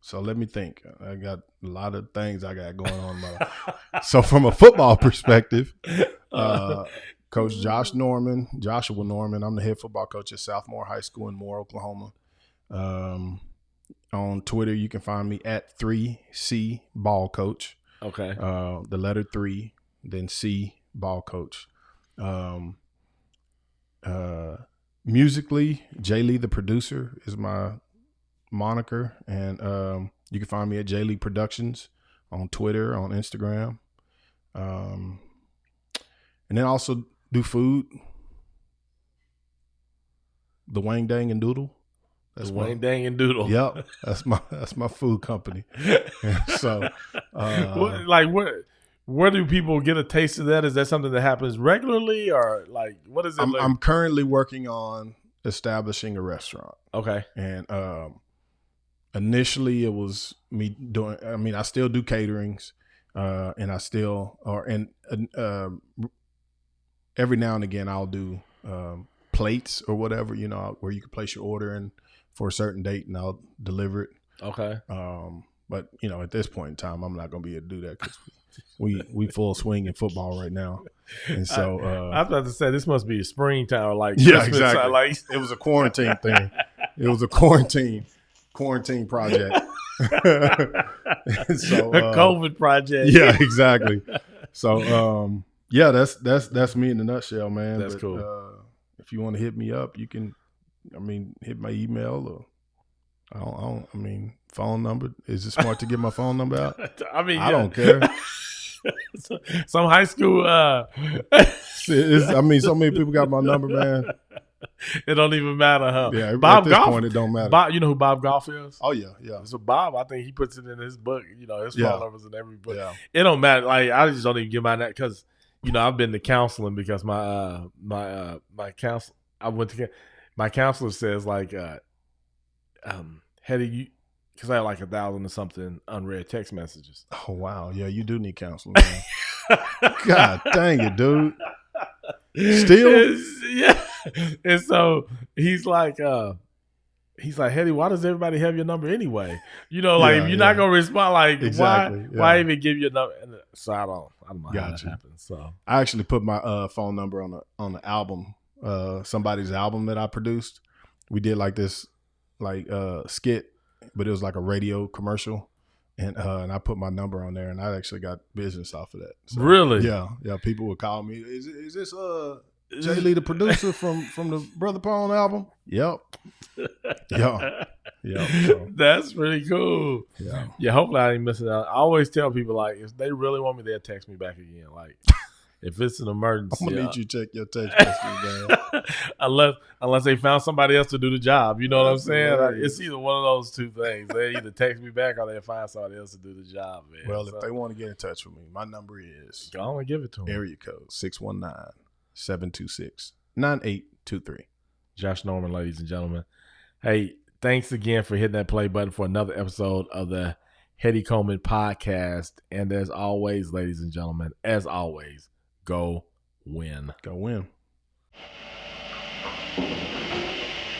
Speaker 2: so let me think. I got a lot of things I got going on. So from a football perspective, Coach Joshua Norman, I'm the head football coach at Southmore High School in Moore, Oklahoma. On Twitter, you can find me at 3C Ball Coach. Okay. The letter 3, then C Ball Coach. Musically, Jay Lee the producer is my moniker, and you can find me at Jay Lee Productions on Twitter, on Instagram, and then also do food. The Wang Dang and Doodle.
Speaker 1: That's Wang Dang and Doodle.
Speaker 2: Yep, that's my food company. So,
Speaker 1: Where do people get a taste of that? Is that something that happens regularly, or like what is it?
Speaker 2: I'm currently working on establishing a restaurant.
Speaker 1: Okay.
Speaker 2: And initially it was me doing. I mean, I still do caterings, and I still every now and again I'll do plates or whatever, where you can place your order in for a certain date and I'll deliver it.
Speaker 1: Okay.
Speaker 2: But at this point in time, I'm not going to be able to do that because we full swing in football right now. And so
Speaker 1: I was about to say this must be a springtime or like
Speaker 2: yeah,
Speaker 1: Christmas
Speaker 2: exactly.
Speaker 1: time, like
Speaker 2: it was a quarantine thing. It was a quarantine project. So
Speaker 1: a COVID project.
Speaker 2: Yeah, exactly. So yeah, that's me in a nutshell, man.
Speaker 1: That's cool.
Speaker 2: If you want to hit me up, you can. Hit my email or phone number. Is it smart to get my phone number out? I don't care.
Speaker 1: Some high school.
Speaker 2: So many people got my number, man.
Speaker 1: It don't even matter, huh?
Speaker 2: Yeah,
Speaker 1: Bob
Speaker 2: at this
Speaker 1: Goff,
Speaker 2: point, it don't matter.
Speaker 1: Bob, you know who Bob Goff is?
Speaker 2: Oh yeah.
Speaker 1: So Bob, I think he puts it in his book. His phone numbers in every book.
Speaker 2: Yeah.
Speaker 1: It don't matter. Like I just don't even give my that because I've been to counseling because my counsel. My counselor says like, Heady, because I have like 1,000 or something unread text messages.
Speaker 2: Oh wow, yeah, you do need counseling, man. God dang it, dude. Still,
Speaker 1: yeah. And so he's like, Heady, why does everybody have your number anyway? If you're not gonna respond, like
Speaker 2: exactly,
Speaker 1: why even give you a number? And so I don't know how that happens. So
Speaker 2: I actually put my phone number on the album, somebody's album that I produced. We did like this skit, but it was like a radio commercial, and I put my number on there, and I actually got business off of that. So,
Speaker 1: really?
Speaker 2: Yeah. People would call me. Is this Jay Lee, the producer from the Brother Paul album? Yep. Yeah. So,
Speaker 1: that's pretty cool.
Speaker 2: Yeah.
Speaker 1: Hopefully I ain't missing out. I always tell people like if they really want me, they'll text me back again. Like if it's an emergency,
Speaker 2: I'm gonna need you to check your text messages, man.
Speaker 1: unless they found somebody else to do the job. You know what I'm saying?
Speaker 2: Right.
Speaker 1: It's either one of those two things. They either text me back or they find somebody else to do the job, man.
Speaker 2: Well, if they want to get in touch with me, my number is
Speaker 1: go on and give it to them.
Speaker 2: Area code 619-726-9823.
Speaker 1: Josh Norman, ladies and gentlemen. Hey, thanks again for hitting that play button for another episode of the Heady Coleman Podcast. And as always, ladies and gentlemen, go win.
Speaker 2: Go win.